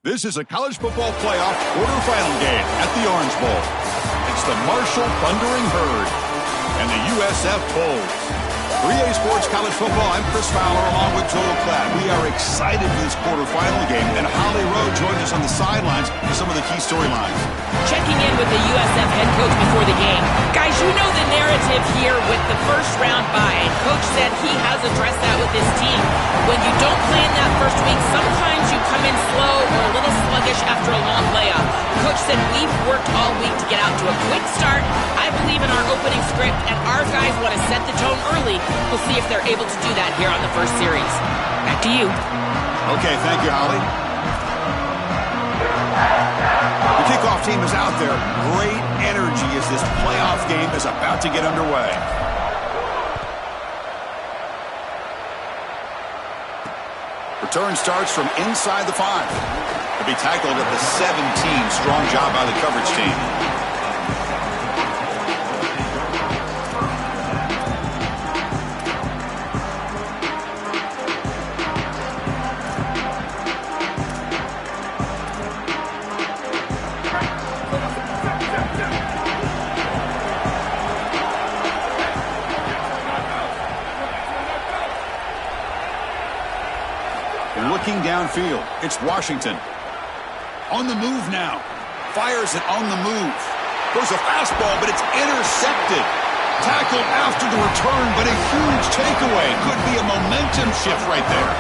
This is a college football playoff quarterfinal game at the Orange Bowl. It's the Marshall Thundering Herd and the USF Bulls. 3A Sports College Football, I'm Chris Fowler along with Joel Klatt. We are excited for this quarterfinal game, and Holly Rowe joined us on the sidelines for some of the key storylines. Checking in with the USF head coach before the game. Guys, you know the narrative here with the first round bye, and Coach said he has addressed that with his team. When you don't plan that first week, sometimes you come in slow or a little sluggish after a long layoff. Coach said we've worked all week to get out to a quick start. I believe in our opening script, and our guys want to set the tone early. We'll see if they're able to do that here on the first series. Back to you. Okay, thank you, Holly. The kickoff team is out there. Great energy as this playoff game is about to get underway. Return starts from inside the 5. To be tackled at the 17. Strong job by the coverage team. Looking downfield, it's Washington. On the move now. Fires it on the move. Goes a fastball, but it's intercepted. Tackled after the return, but a huge takeaway. Could be a momentum shift right there.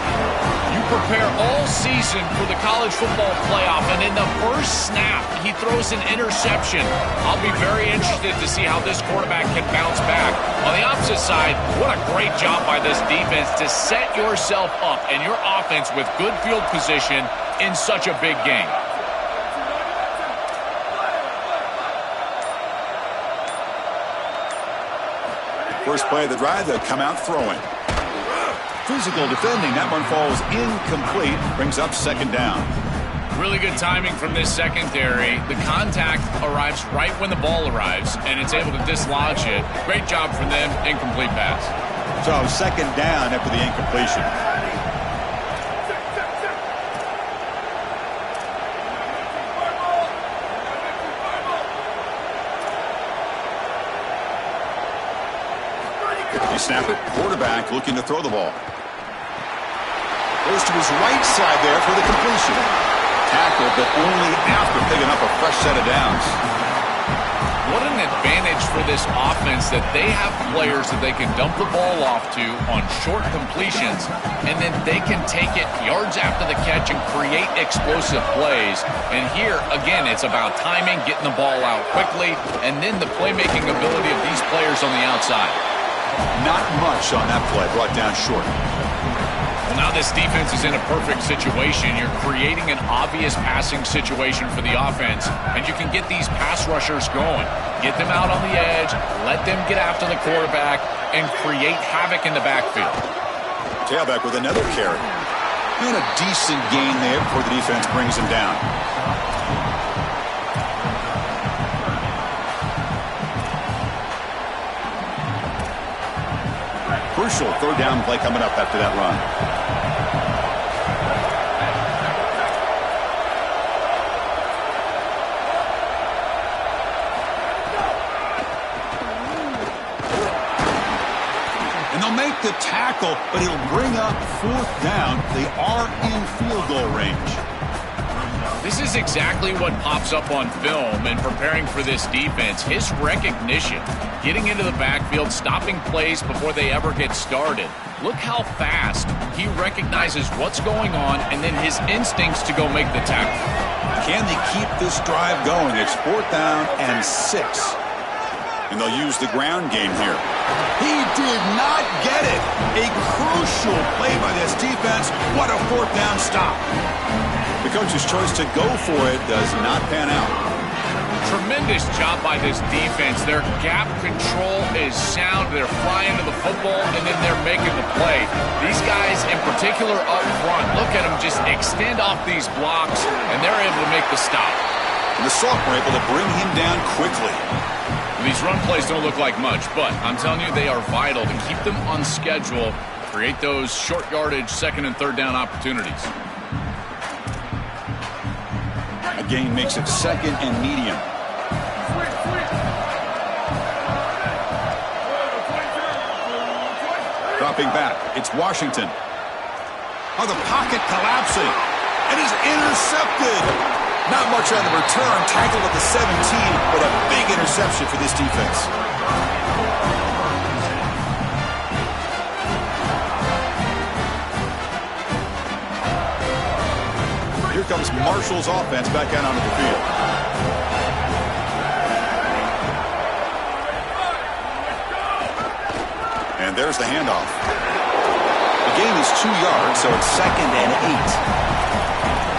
You prepare all season for the college football playoff, and in the first snap, he throws an interception. I'll be very interested to see how this quarterback can bounce back. On the opposite side, what a great job by this defense to set yourself up and your offense with good field position in such a big game. First play of the drive, they'll come out throwing. Physical defending. That one falls incomplete. Brings up second down. Really good timing from this secondary. The contact arrives right when the ball arrives, and it's able to dislodge it. Great job from them. Incomplete pass. So second down after the incompletion. They snap it. Quarterback looking to throw the ball. Goes to his right side there for the completion. Tackled, but only after picking up a fresh set of downs. What an advantage for this offense that they have players that they can dump the ball off to on short completions, and then they can take it yards after the catch and create explosive plays. And here, again, it's about timing, getting the ball out quickly, and then the playmaking ability of these players on the outside. Not much on that play, brought down short. Well, now this defense is in a perfect situation. You're creating an obvious passing situation for the offense, and you can get these pass rushers going. Get them out on the edge, let them get after the quarterback, and create havoc in the backfield. Tailback with another carry. And a decent gain there before the defense brings him down. Crucial third down play coming up after that run. And they'll make the tackle, but he'll bring up fourth down. They are in field goal range. This is exactly what pops up on film and preparing for this defense. His recognition, getting into the backfield, stopping plays before they ever get started. Look how fast he recognizes what's going on and then his instincts to go make the tackle. Can they keep this drive going? It's fourth down and 6. And they'll use the ground game here. He did not get it. A crucial play by this defense. What a fourth down stop. The coach's choice to go for it does not pan out. Tremendous job by this defense. Their gap control is sound. They're flying to the football, and then they're making the play. These guys, in particular up front, look at them just extend off these blocks, and they're able to make the stop. And the sophomore able to bring him down quickly. These run plays don't look like much, but I'm telling you, they are vital to keep them on schedule, create those short yardage second and third down opportunities. gain makes it 2nd and medium. Dropping back, it's Washington. Oh, the pocket collapsing. It is intercepted. Not much on the return, tackled at the 17, but a big interception for this defense. Here comes Marshall's offense back out onto the field. And there's the handoff. The gain is 2 yards, so it's 2nd and 8.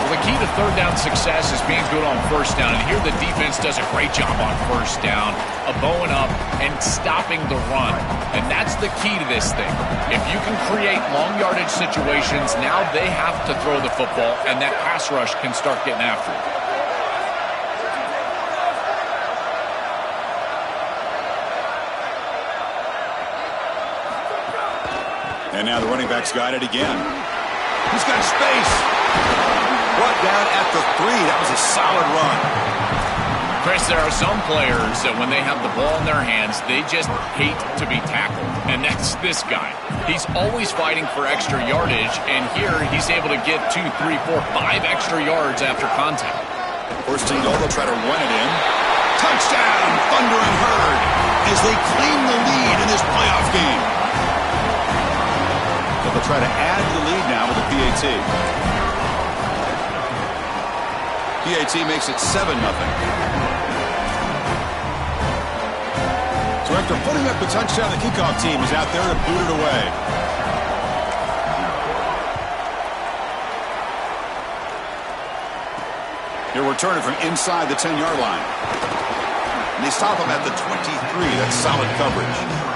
Well, the key to third down success is being good on first down. And here the defense does a great job on first down, bowing up and stopping the run. And that's the key to this thing. If you can create long yardage situations, now they have to throw the football, and that pass rush can start getting after it. And now the running back's got it again. He's got space. Brought down at the 3. That was a solid run. Chris, there are some players that when they have the ball in their hands, they just hate to be tackled. And that's this guy. He's always fighting for extra yardage, and here he's able to get 2, 3, 4, 5 extra yards after contact. First and goal, they'll try to run it in. Touchdown, Thundering Herd, as they claim the lead in this playoff game. So they'll try to add to the lead now with a PAT. PAT makes it 7-0. So after putting up the touchdown, the kickoff team is out there to boot it away. He'll return it from inside the 10-yard line. And they stop him at the 23. That's solid coverage.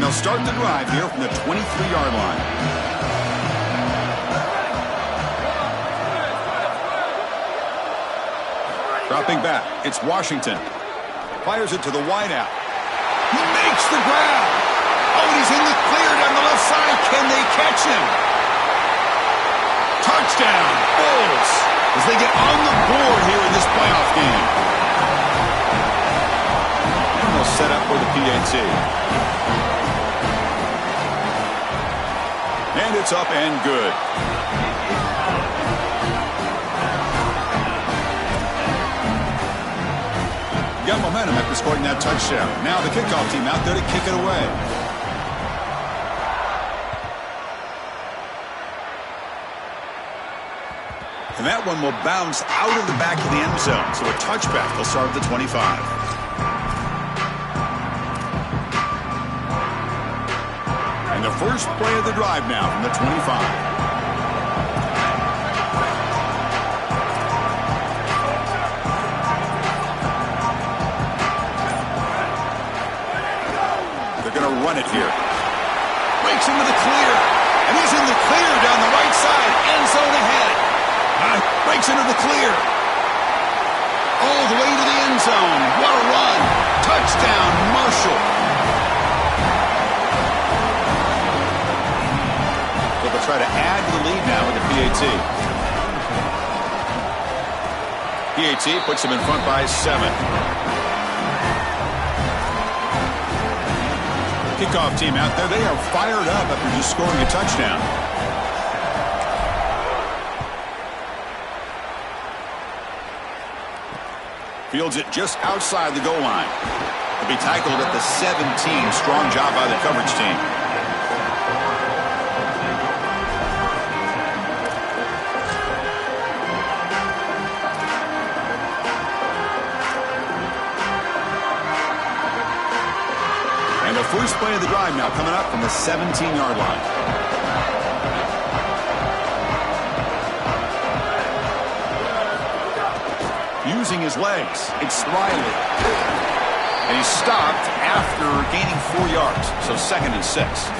They'll start the drive here from the 23-yard line. Dropping back, it's Washington. Fires it to the wideout. He makes the grab. Oh, and he's in the clear down the left side. Can they catch him? Touchdown, Bulls, as they get on the board here in this playoff game. And they'll set up for the PAT. And it's up and good. Got momentum after scoring that touchdown. Now the kickoff team out there to kick it away. And that one will bounce out of the back of the end zone. So a touchback. They'll start at the 25. The first play of the drive now from the 25. They're going to run it here. Breaks into the clear. And he's in the clear down the right side. End zone ahead. Breaks into the clear. All the way to the end zone. What a run. Touchdown, Marshall. They'll try to add to the lead now with the PAT. PAT puts them in front by 7. Kickoff team out there. They are fired up after just scoring a touchdown. Fields it just outside the goal line. He'll be tackled at the 17. Strong job by the coverage team. First play of the drive now coming up from the 17-yard line. Using his legs, it's Riley. And he's stopped after gaining 4 yards, so 2nd and 6.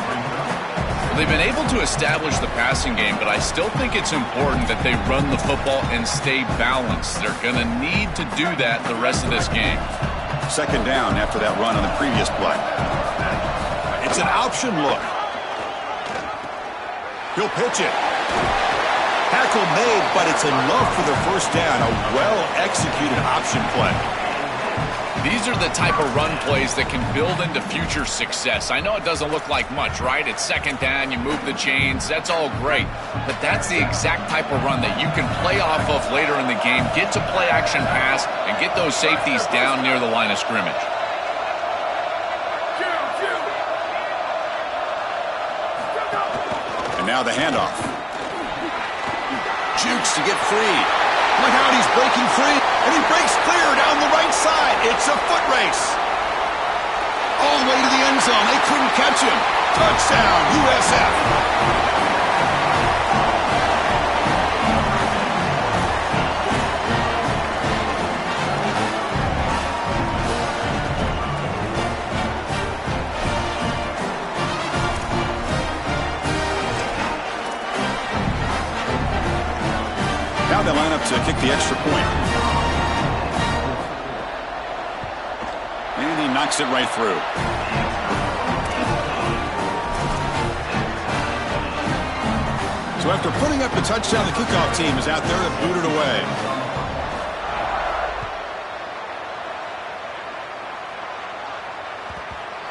They've been able to establish the passing game, but I still think it's important that they run the football and stay balanced. They're going to need to do that the rest of this game. Second down after that run on the previous play. It's an option look. He'll pitch it. Tackle made, but it's enough for the first down. A well-executed option play. These are the type of run plays that can build into future success. I know it doesn't look like much, right? It's second down, you move the chains, that's all great. But that's the exact type of run that you can play off of later in the game, get to play action pass, and get those safeties down near the line of scrimmage. And now the handoff. Jukes to get free. Look out, he's breaking free. And he breaks clear down the right side. It's a foot race. All the way to the end zone. They couldn't catch him. Touchdown, USF. Now they line up to kick the extra point. And he knocks it right through. So after putting up the touchdown, the kickoff team is out there to boot it away.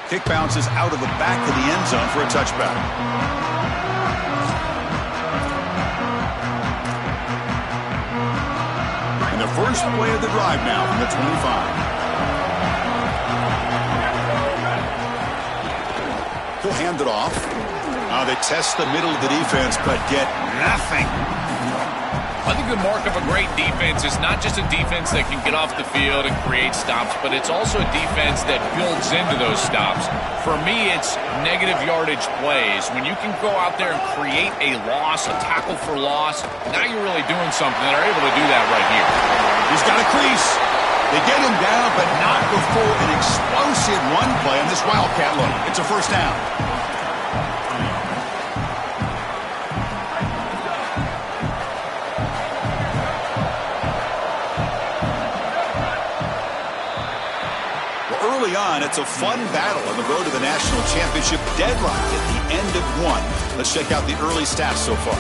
Kick bounces out of the back of the end zone for a touchback. The first play of the drive now from the 25. He'll hand it off. They test the middle of the defense, but get nothing. I think the mark of a great defense is not just a defense that can get off the field and create stops, but it's also a defense that builds into those stops. For me, it's negative yardage plays. When you can go out there and create a loss, a tackle for loss, now you're really doing something. They're able to do that right here. He's got a crease. They get him down, but not before an explosive run play on this Wildcat look. It's a first down. Early on, it's a fun battle on the road to the national championship, deadlocked at the end of one. Let's check out the early stats so far.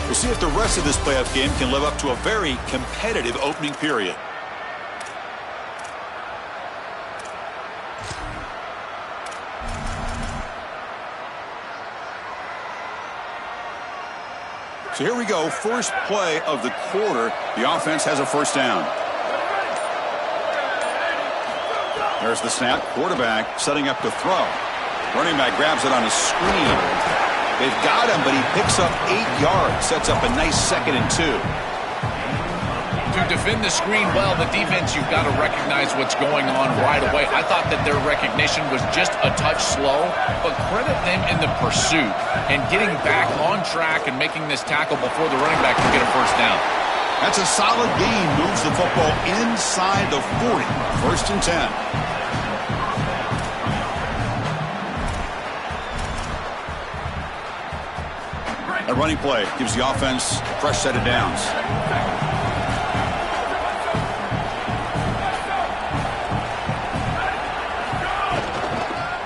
We'll see if the rest of this playoff game can live up to a very competitive opening period. So here we go, first play of the quarter. The offense has a first down. There's the snap. Quarterback setting up to throw. Running back grabs it on a screen. They've got him, but he picks up 8 yards. Sets up a nice 2nd and 2. To defend the screen well, the defense, you've got to recognize what's going on right away. I thought that their recognition was just a touch slow, but credit them in the pursuit and getting back on track and making this tackle before the running back can get a first down. That's a solid gain. Moves the football inside the 40. 1st and 10. A running play gives the offense a fresh set of downs.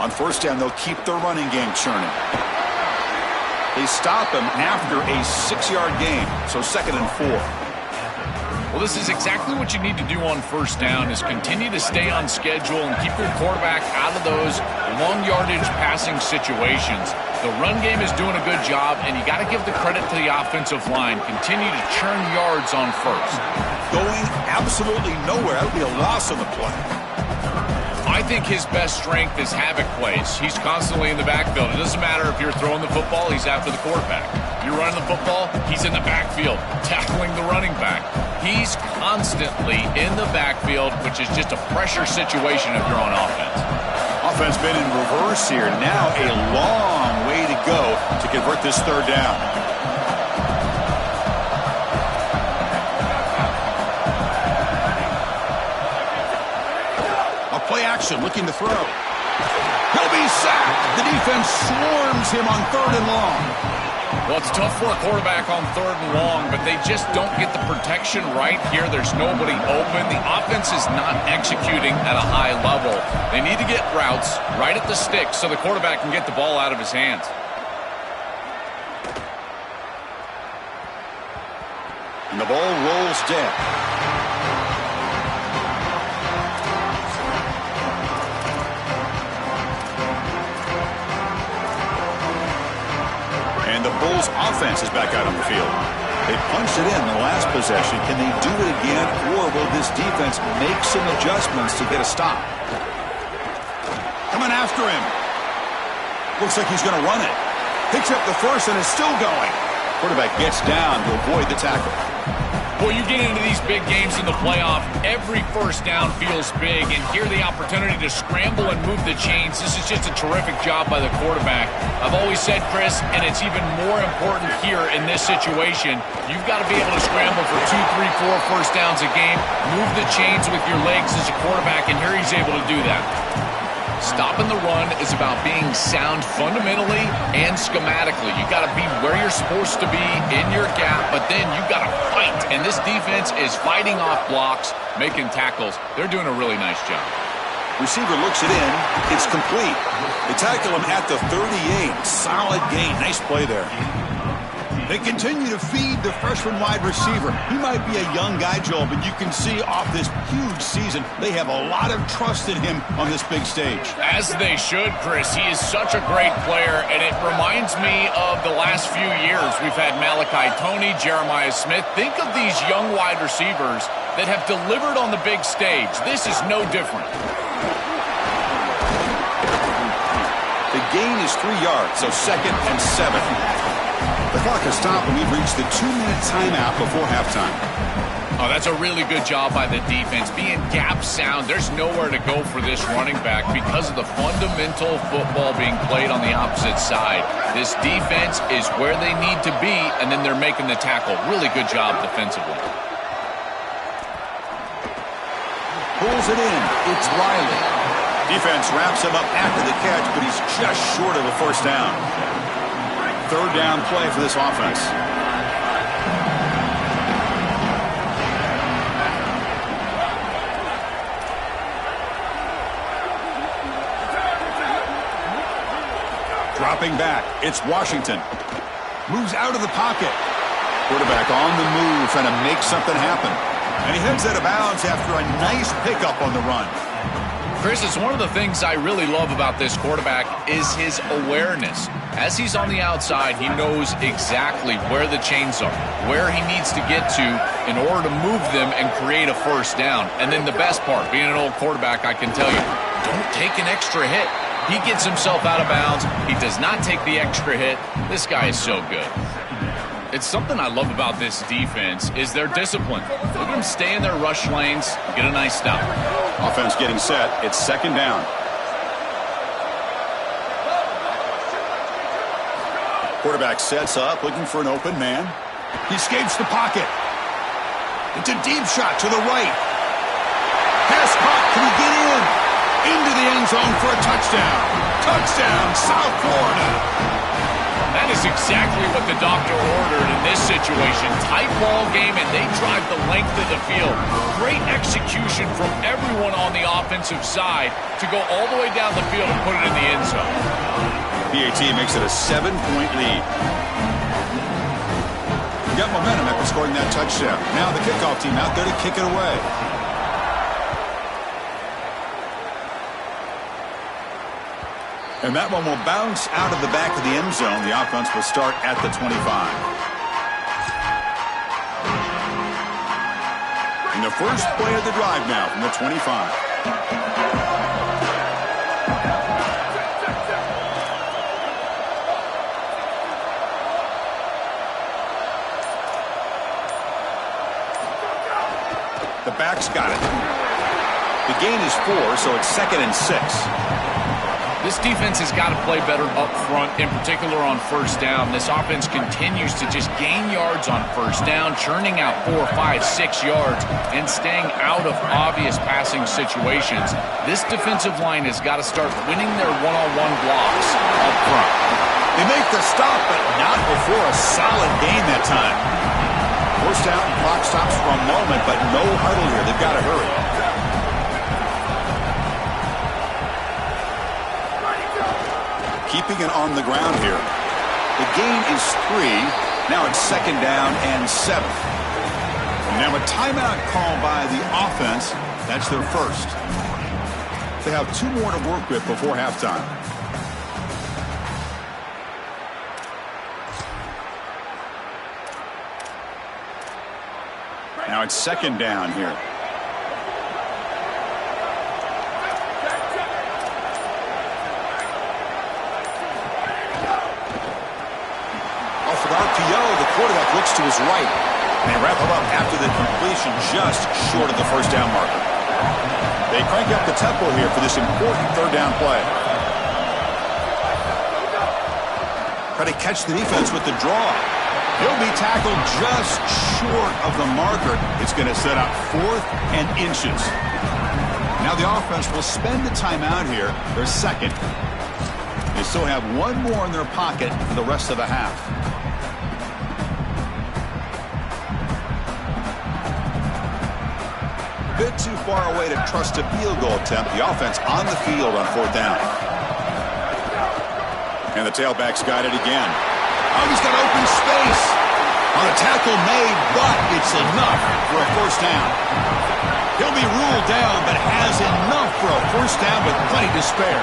On first down, they'll keep their running game churning. They stop him after a 6-yard gain, so 2nd and 4. Well, this is exactly what you need to do on first down is continue to stay on schedule and keep your quarterback out of those long yardage passing situations. The run game is doing a good job, and you got to give the credit to the offensive line. Continue to churn yards on first. Going absolutely nowhere. That would be a loss on the play. I think his best strength is havoc plays. He's constantly in the backfield. It doesn't matter if you're throwing the football, he's after the quarterback. If you're running the football, he's in the backfield, tackling the running back. He's constantly in the backfield, which is just a pressure situation if you're on offense. Offense been in reverse here. Now a long way to go to convert this 3rd down. A play action looking to throw. He'll be sacked. The defense swarms him on 3rd and long. Well, it's tough for a quarterback on 3rd and long, but they just don't get the protection right here. There's nobody open. The offense is not executing at a high level. They need to get routes right at the stick so the quarterback can get the ball out of his hands. And the ball rolls dead. And the Bulls offense is back out on the field. They punched it in the last possession. Can they do it again, or will this defense make some adjustments to get a stop? Coming after him. Looks like he's going to run it. Picks up the first and is still going. Quarterback gets down to avoid the tackle. Well, you get into these big games in the playoff, every first down feels big, and here the opportunity to scramble and move the chains. This is just a terrific job by the quarterback. I've always said, Chris, and it's even more important here in this situation, you've got to be able to scramble for 2, 3, 4 first downs a game, move the chains with your legs as a quarterback, and here he's able to do that. Stopping the run is about being sound fundamentally and schematically. You got to be where you're supposed to be in your gap, but then you got to fight. And this defense is fighting off blocks, making tackles. They're doing a really nice job. Receiver looks it in. It's complete. They tackle him at the 38. Solid gain. Nice play there. They continue to feed the freshman wide receiver. He might be a young guy, Joel, but you can see off this huge season, they have a lot of trust in him on this big stage. As they should, Chris. He is such a great player, and it reminds me of the last few years. We've had Malachi Toney, Jeremiah Smith. Think of these young wide receivers that have delivered on the big stage. This is no different. The gain is 3 yards, so 2nd and 7. The clock has stopped, and we've reached the 2-minute timeout before halftime. Oh, that's a really good job by the defense. Being gap sound, there's nowhere to go for this running back because of the fundamental football being played on the opposite side. This defense is where they need to be, and then they're making the tackle. Really good job defensively. Pulls it in. It's Riley. Defense wraps him up after the catch, but he's just short of a first down. 3rd down play for this offense. Dropping back, it's Washington. Moves out of the pocket. Quarterback on the move, trying to make something happen. And he heads out of bounds after a nice pickup on the run. Chris, it's one of the things I really love about this quarterback is his awareness. As he's on the outside, he knows exactly where the chains are, where he needs to get to in order to move them and create a first down. And then the best part, being an old quarterback, I can tell you, don't take an extra hit. He gets himself out of bounds. He does not take the extra hit. This guy is so good. It's something I love about this defense is their discipline. Look at them stay in their rush lanes, get a nice stop. Offense getting set. It's 2nd down. Quarterback sets up, looking for an open man. He escapes the pocket. It's a deep shot to the right. Pass caught. Can he get in? Into the end zone for a touchdown. Touchdown, South Florida. That is exactly what the doctor ordered in this situation. Tight ball game, and they drive the length of the field. Great execution from everyone on the offensive side to go all the way down the field and put it in the end zone. PAT makes it a 7-point lead. Got momentum after scoring that touchdown. Now the kickoff team out there to kick it away. And that one will bounce out of the back of the end zone. The offense will start at the 25. And the first play of the drive now from the 25. The back's got it. The gain is 4, so it's 2nd and 6. This defense has got to play better up front, in particular on first down. This offense continues to just gain yards on first down, churning out 4, 5, 6 yards, and staying out of obvious passing situations. This defensive line has got to start winning their one-on-one blocks up front. They make the stop, but not before a solid gain that time. First down, clock stops for a moment, but no huddle here. They've got to hurry. Keeping it on the ground here. The gain is 3. Now it's second down and 7. Now a timeout called by the offense. That's their first. They have 2 more to work with before halftime. Now it's second down here. Off an RPO, the quarterback looks to his right. And they wrap him up after the completion just short of the first down marker. They crank up the tempo here for this important third down play. Try to catch the defense with the draw. He'll be tackled just short of the marker. It's going to set up 4th and inches. Now the offense will spend the timeout here. Their second. They still have 1 more in their pocket for the rest of the half. Bit too far away to trust a field goal attempt. The offense on the field on 4th down. And the tailback's got it again. Oh, he's got open space. On a tackle made, but it's enough for a first down. He'll be ruled down, but has enough for a first down with plenty to spare.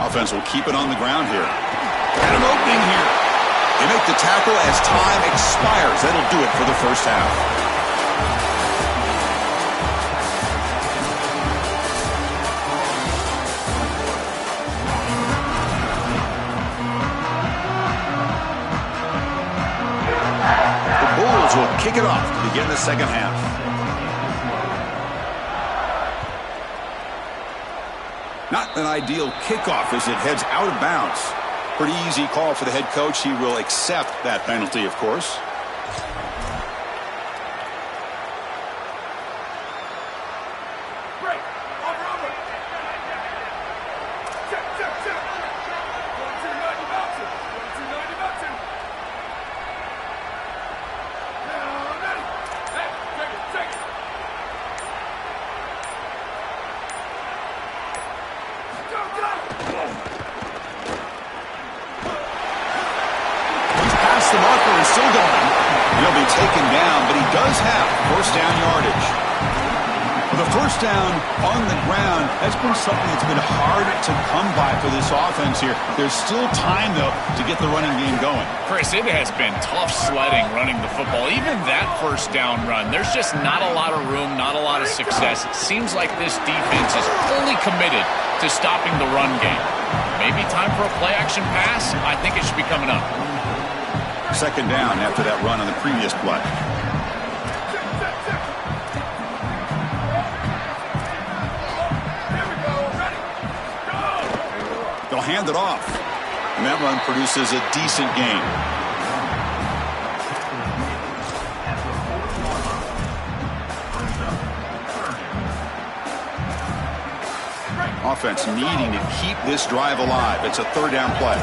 Offense will keep it on the ground here. Got an opening here. They make the tackle as time expires. That'll do it for the first half. Will kick it off to begin the second half. Not an ideal kickoff as it heads out of bounds. Pretty easy call for the head coach. He will accept that penalty, of course. The marker is still going. He'll be taken down, but he does have first down yardage. For the first down on the ground, that's been something that's been hard to come by for this offense here. There's still time, though, to get the running game going. Chris, it has been tough sledding running the football. Even that first down run, there's just not a lot of room, not a lot of success. It seems like this defense is fully committed to stopping the run game. Maybe time for a play-action pass? I think it should be coming up. Second down after that run on the previous play. They'll hand it off. And that run produces a decent gain. Offense needing to keep this drive alive. It's a third down play.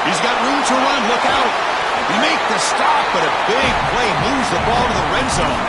He's got room to run. Look out. They make the stop, but a big play moves the ball to the red zone.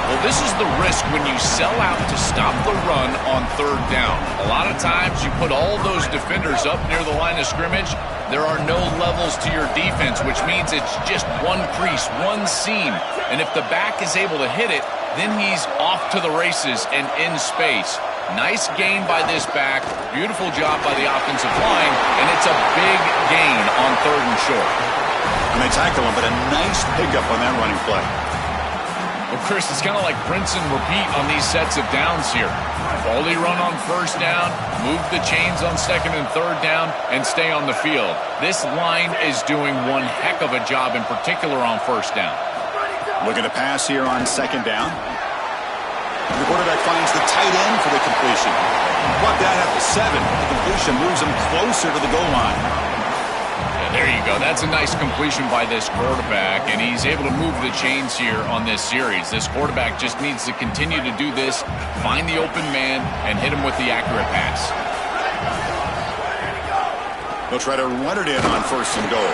Well, this is the risk when you sell out to stop the run on third down. A lot of times you put all those defenders up near the line of scrimmage. There are no levels to your defense, which means it's just one crease, one seam. And if the back is able to hit it, then he's off to the races and in space. Nice gain by this back. Beautiful job by the offensive line. And it's a big gain on third and short. And they tackle him, but a nice pickup on that running play. Well, Chris, it's kind of like rinse and repeat on these sets of downs here. Quality run on first down, move the chains on second and third down, and stay on the field. This line is doing one heck of a job, in particular on first down. Looking to pass here on second down. The quarterback finds the tight end for the completion. Brought that at the 7. The completion moves him closer to the goal line. There you go. That's a nice completion by this quarterback, and he's able to move the chains here on this series. This quarterback just needs to continue to do this, find the open man, and hit him with the accurate pass. They'll try to run it in on first and goal.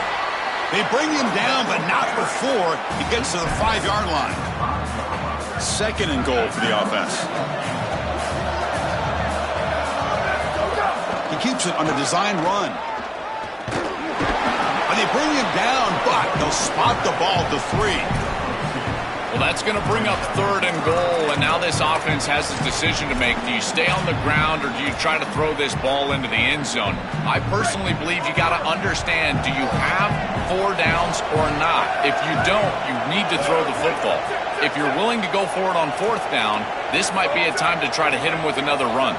They bring him down, but not before he gets to the 5-yard line. Second and goal for the offense. He keeps it on a design run. They bring him down, but they'll spot the ball to 3. Well, that's going to bring up third and goal, and now this offense has this decision to make. Do you stay on the ground, or do you try to throw this ball into the end zone? I personally believe you got to understand, do you have 4 downs or not? If you don't, you need to throw the football. If you're willing to go for it on 4th down, this might be a time to try to hit him with another run.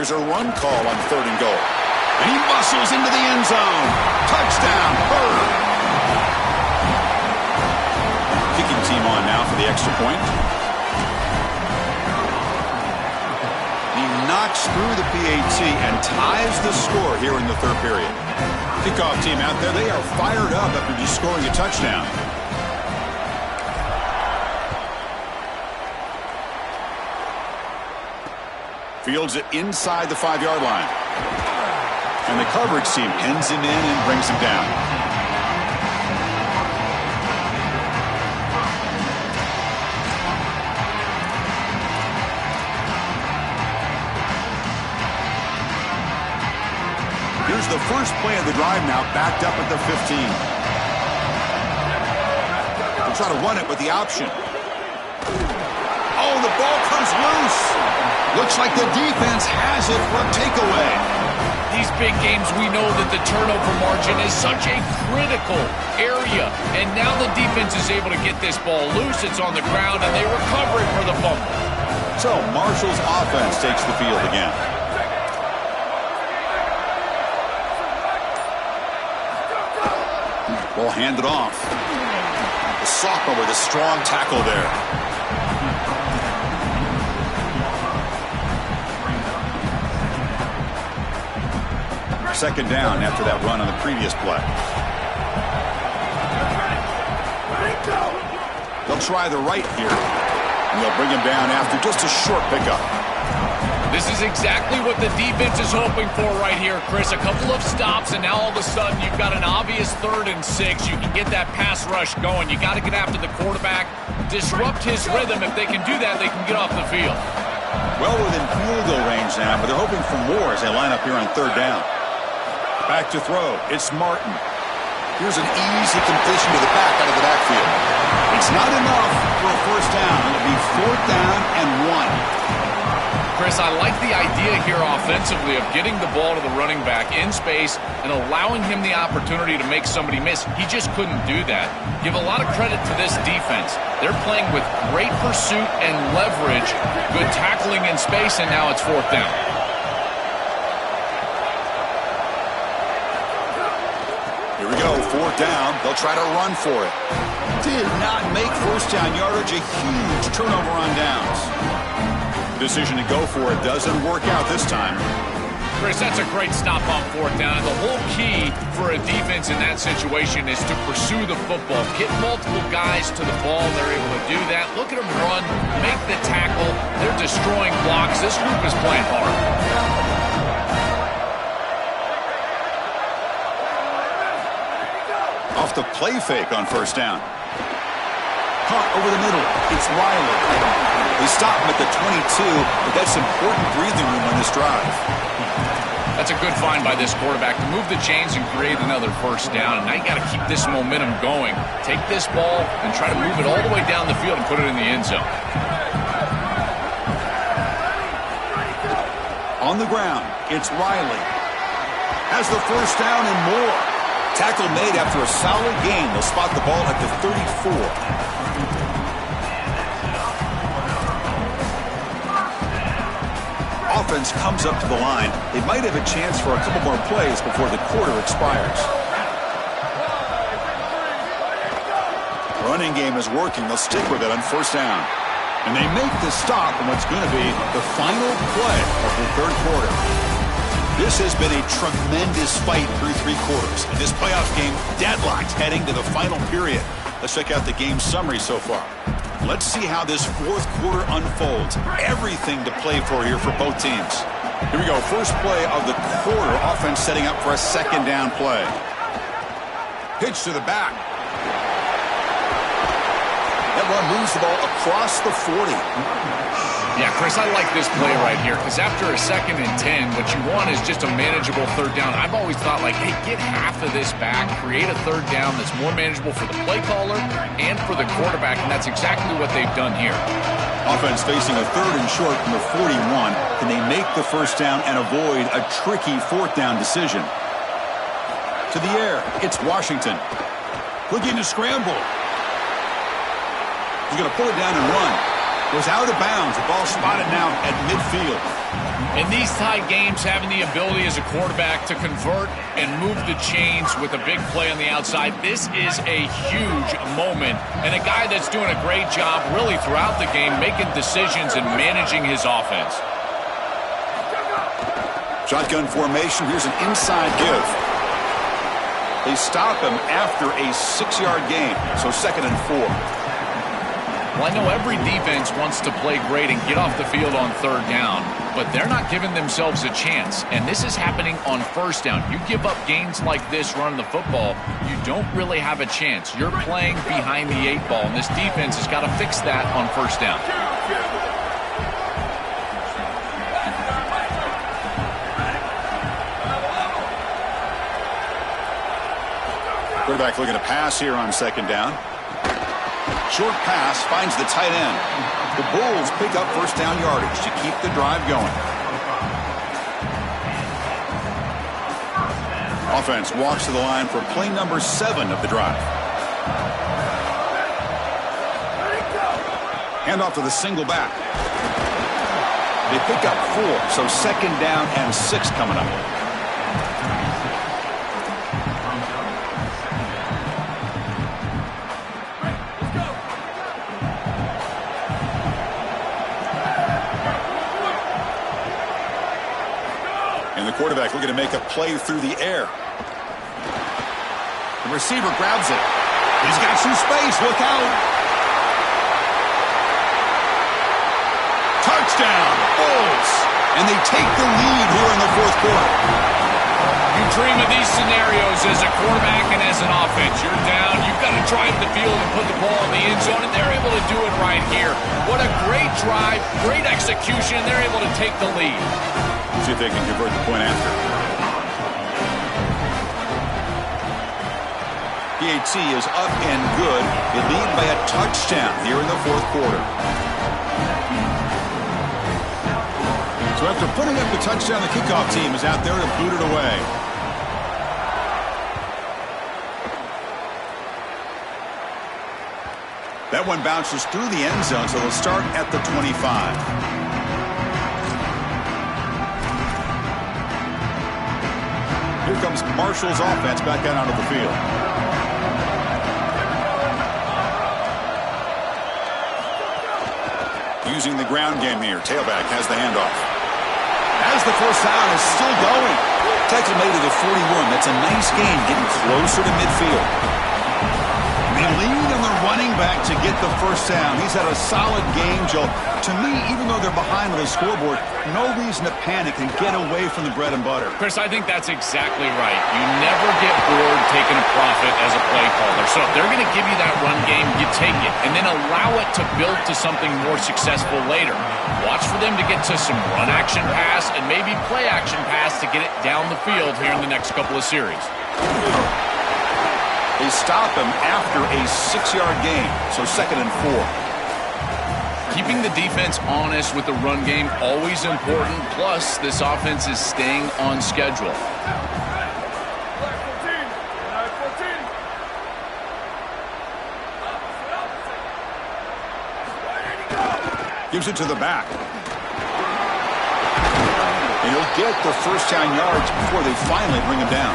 Here's a run call on 3rd and goal. And he muscles into the end zone. Touchdown, Bird. Kicking team on now for the extra point. He knocks through the PAT and ties the score here in the 3rd period. Kickoff team out there, they are fired up after just scoring a touchdown. Fields it inside the 5-yard line. And the coverage team pins him in and brings him down. Here's the first play of the drive now, backed up at the 15. They'll try to run it with the option. Oh, the ball comes loose. Looks like the defense has it for a takeaway. These big games, we know that the turnover margin is such a critical area. And now the defense is able to get this ball loose. It's on the ground, and they recover it for the fumble. So Marshall's offense takes the field again. Ball handed off. The sophomore with a strong tackle there. Second down after that run on the previous play. They'll try the right here. And they'll bring him down after just a short pickup. This is exactly what the defense is hoping for right here, Chris. A couple of stops, and now all of a sudden you've got an obvious 3rd and 6. You can get that pass rush going. You got to get after the quarterback, disrupt his rhythm. If they can do that, they can get off the field. Well within field goal range now, but they're hoping for more as they line up here on 3rd down. Back to throw. It's Martin. Here's an easy completion to the back out of the backfield. It's not enough for a first down. It'll be 4th down and 1. Chris, I like the idea here offensively of getting the ball to the running back in space and allowing him the opportunity to make somebody miss. He just couldn't do that. Give a lot of credit to this defense. They're playing with great pursuit and leverage, good tackling in space, and now it's 4th down. Here we go, 4th down. They'll try to run for it. Did not make first down yardage, a huge turnover on downs. Decision to go for it doesn't work out this time. Chris, that's a great stop on 4th down. And the whole key for a defense in that situation is to pursue the football. Get multiple guys to the ball. They're able to do that. Look at them run, make the tackle. They're destroying blocks. This group is playing hard. Off the play fake on first down. Caught over the middle. It's Riley. They stop him at the 22, but that's important breathing room on this drive. That's a good find by this quarterback to move the chains and create another first down. And now you got to keep this momentum going. Take this ball and try to move it all the way down the field and put it in the end zone. On the ground, it's Riley. Has the first down and more. Tackle made after a solid gain. They'll spot the ball at the 34. Offense comes up to the line. They might have a chance for a couple more plays before the quarter expires. Running game is working. They'll stick with it on first down. And they make the stop on what's going to be the final play of the third quarter. This has been a tremendous fight through three quarters. And this playoff game deadlocked heading to the final period. Let's check out the game summary so far. Let's see how this fourth quarter unfolds. Everything to play for here for both teams. Here we go. First play of the quarter. Offense setting up for a second down play. Pitch to the back. That one moves the ball across the 40. Yeah, Chris, I like this play right here because after a 2nd and 10, what you want is just a manageable third down. I've always thought, like, hey, get half of this back, create a third down that's more manageable for the play caller and for the quarterback, and that's exactly what they've done here. Offense facing a 3rd and short from the 41. Can they make the first down and avoid a tricky 4th down decision? To the air, it's Washington. Looking to scramble. He's going to pull it down and run. Goes out of bounds. The ball spotted now at midfield. In these tight games, having the ability as a quarterback to convert and move the chains with a big play on the outside, this is a huge moment. And a guy that's doing a great job really throughout the game making decisions and managing his offense. Shotgun formation. Here's an inside give. They stop him after a 6-yard gain. So 2nd and 4. Well, I know every defense wants to play great and get off the field on third down, but they're not giving themselves a chance, and this is happening on first down. You give up gains like this running the football, you don't really have a chance. You're playing behind the 8 ball, and this defense has got to fix that on first down. Quarterback looking to pass here on 2nd down. Short pass finds the tight end. The Bulls pick up first down yardage to keep the drive going. Offense walks to the line for play number 7 of the drive. Hand off to the single back. They pick up 4, so 2nd down and 6 coming up. Quarterback looking to make a play through the air. The receiver grabs it. He's got some space. Look out. Touchdown, Bulls. And they take the lead here in the fourth quarter. You dream of these scenarios as a quarterback and as an offense. You're down. You've got to drive the field and put the ball in the end zone, and they're able to do it right here. What a great drive, great execution, and they're able to take the lead. See if they can convert the point after. PAT is up and good. They lead by a touchdown here in the fourth quarter. So after putting up the touchdown, the kickoff team is out there to boot it away. That one bounces through the end zone, so they'll start at the 25. Here comes Marshall's offense back out onto the field. Using the ground game here. Tailback has the handoff. As the first down is still going. Tackle made to the 41. That's a nice gain, getting closer to midfield. They lead on the running back to get the first down. He's had a solid game, Joe. To me, even though they're behind on the scoreboard, no reason to panic and get away from the bread and butter. Chris, I think that's exactly right. You never get bored taking a profit as a play caller. So if they're going to give you that run game, you take it. And then allow it to build to something more successful later. Watch for them to get to some run action pass and maybe play action pass to get it down the field here in the next couple of series. They stop him after a 6-yard gain, so 2nd and 4. Keeping the defense honest with the run game, always important. Plus, this offense is staying on schedule. Gives it to the back. And he'll get the first down yards before they finally bring him down.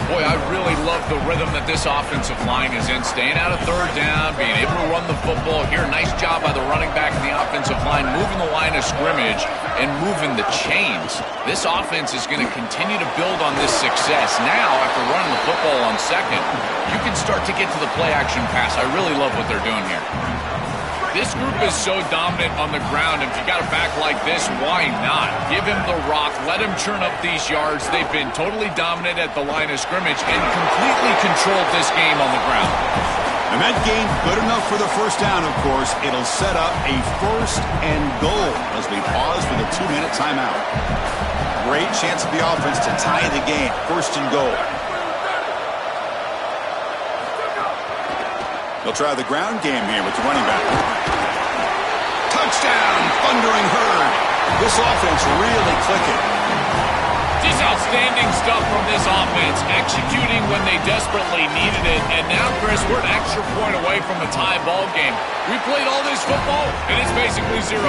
Boy, I really love the rhythm that this offensive line is in. Staying out of third down, being able to run the football here. Nice job by the running back and the offensive line, moving the line of scrimmage and moving the chains. This offense is going to continue to build on this success. Now, after running the football on second, you can start to get to the play-action pass. I really love what they're doing here. This group is so dominant on the ground. If you got a back like this, why not? Give him the rock. Let him churn up these yards. They've been totally dominant at the line of scrimmage and completely controlled this game on the ground. And that gain, good enough for the first down, of course. It'll set up a first and goal as we pause for the 2-minute timeout. Great chance of the offense to tie the game. First and goal. They'll try the ground game here with the running back. Touchdown, Thundering Herd. This offense really clicking. Just outstanding stuff from this offense, executing when they desperately needed it. And now, Chris, we're an extra point away from a tie ball game. We played all this football, and it's basically 0-0.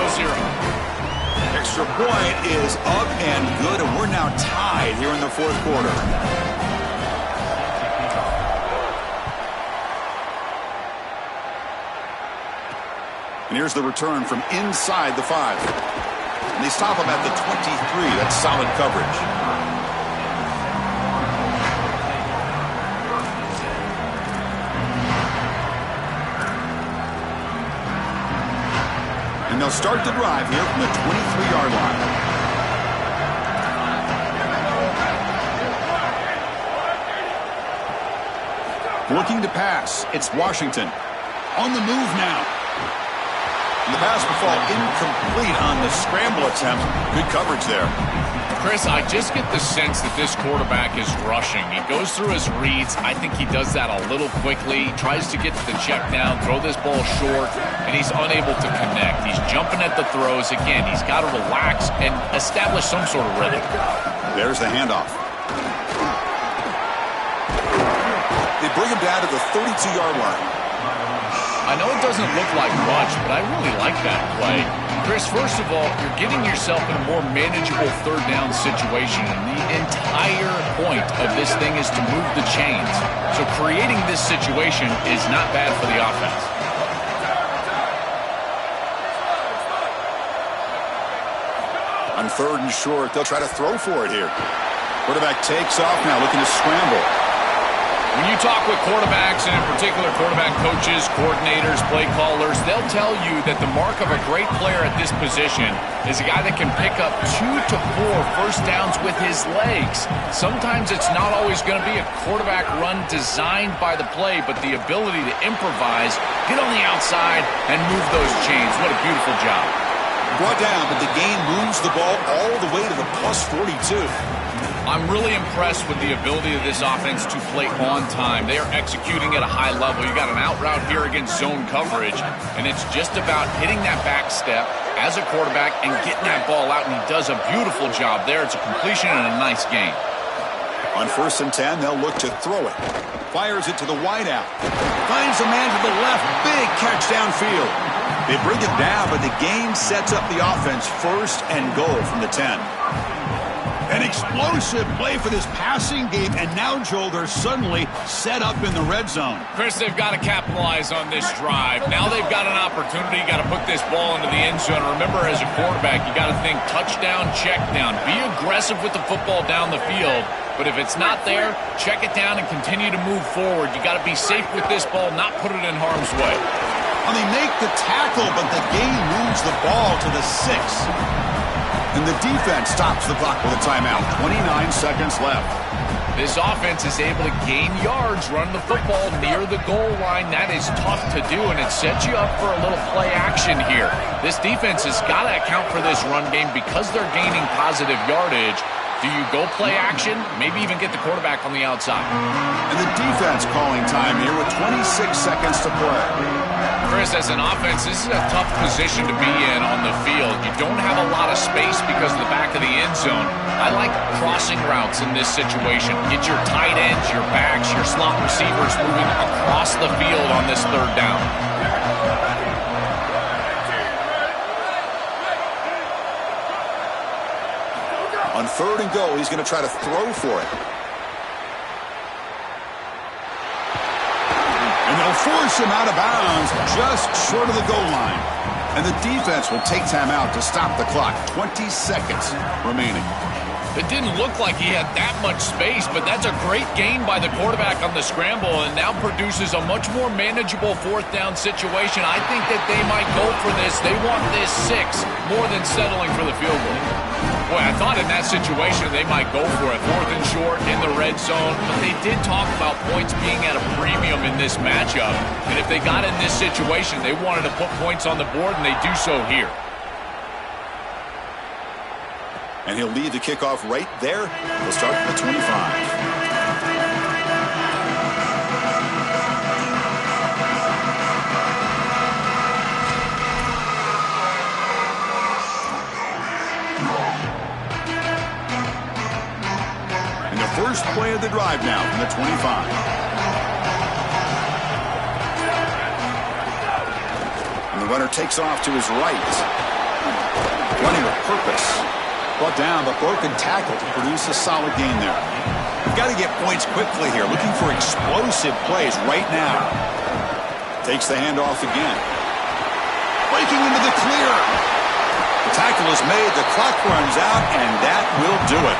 Extra point is up and good, and we're now tied here in the fourth quarter. And here's the return from inside the 5. And they stop him at the 23. That's solid coverage. And they'll start the drive here from the 23-yard line. Looking to pass. It's Washington. On the move now. And the pass will fall incomplete on the scramble attempt. Good coverage there. Chris, I just get the sense that this quarterback is rushing. He goes through his reads. I think he does that a little quickly. He tries to get to the check down, throw this ball short, and he's unable to connect. He's jumping at the throws. Again, he's got to relax and establish some sort of rhythm. There's the handoff. They bring him down to the 32-yard line. I know it doesn't look like much, but I really like that play. Chris, first of all, you're getting yourself in a more manageable third down situation, and the entire point of this thing is to move the chains. So creating this situation is not bad for the offense. On third and short, they'll try to throw for it here. Quarterback takes off now, looking to scramble. When you talk with quarterbacks, and in particular quarterback coaches, coordinators, play callers, they'll tell you that the mark of a great player at this position is a guy that can pick up 2 to 4 first downs with his legs. Sometimes it's not always going to be a quarterback run designed by the play, but the ability to improvise, get on the outside, and move those chains. What a beautiful job. Brought down, but the gain moves the ball all the way to the plus 42. I'm really impressed with the ability of this offense to play on time. They are executing at a high level. You got an out route here against zone coverage, and it's just about hitting that back step as a quarterback and getting that ball out, and he does a beautiful job there. It's a completion and a nice gain. On 1st and 10, they'll look to throw it. Fires it to the wideout. Finds a man to the left. Big catch downfield. They bring it down, but the gain sets up the offense. 1st and goal from the 10. An explosive play for this passing game, and now, Joel, they're suddenly set up in the red zone. Chris, they've got to capitalize on this drive. Now they've got an opportunity. You got to put this ball into the end zone. Remember, as a quarterback, you got to think touchdown, check down. Be aggressive with the football down the field. But if it's not there, check it down and continue to move forward. You got to be safe with this ball, not put it in harm's way. Well, they make the tackle, but the gain moves the ball to the 6. And the defense stops the clock with a timeout. 29 seconds left. This offense is able to gain yards, run the football near the goal line. That is tough to do, and it sets you up for a little play action here. This defense has got to account for this run game because they're gaining positive yardage. Do you go play action? Maybe even get the quarterback on the outside. And the defense calling time here with 26 seconds to play. Chris, as an offense, this is a tough position to be in on the field. You don't have a lot of space because of the back of the end zone. I like crossing routes in this situation. Get your tight ends, your backs, your slot receivers moving across the field on this third down. On 3rd and goal, he's going to try to throw for it. And they'll force him out of bounds just short of the goal line. And the defense will take time out to stop the clock. 20 seconds remaining. It didn't look like he had that much space, but that's a great gain by the quarterback on the scramble and now produces a much more manageable 4th down situation. I think that they might go for this. They want this 6 more than settling for the field goal. Boy, I thought in that situation they might go for it. 4th and short in the red zone, but they did talk about points being at a premium in this matchup. And if they got in this situation, they wanted to put points on the board, and they do so here. And he'll lead the kickoff right there. He'll start at the 25. And the first play of the drive now from the 25. And the runner takes off to his right. Running with purpose. Brought down, but broken tackle to produce a solid gain there. You've got to get points quickly here. Looking for explosive plays right now. Takes the handoff again. Breaking into the clear. The tackle is made. The clock runs out, and that will do it.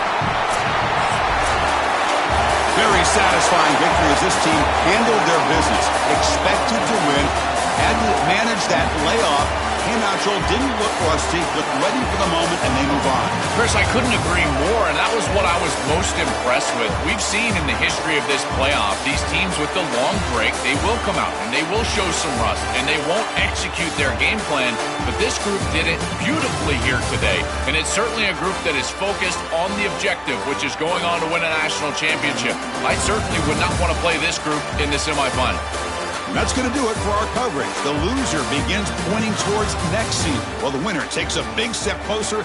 Very satisfying victory as this team handled their business. Expected to win. Had to manage that layoff. Came out, Joel, didn't look rusty, looked ready for the moment, and they move on. Chris, I couldn't agree more, and that was what I was most impressed with. We've seen in the history of this playoff, these teams with the long break, they will come out, and they will show some rust, and they won't execute their game plan, but this group did it beautifully here today, and it's certainly a group that is focused on the objective, which is going on to win a national championship. I certainly would not want to play this group in the semifinal. And that's going to do it for our coverage. The loser begins pointing towards next season, while the winner takes a big step closer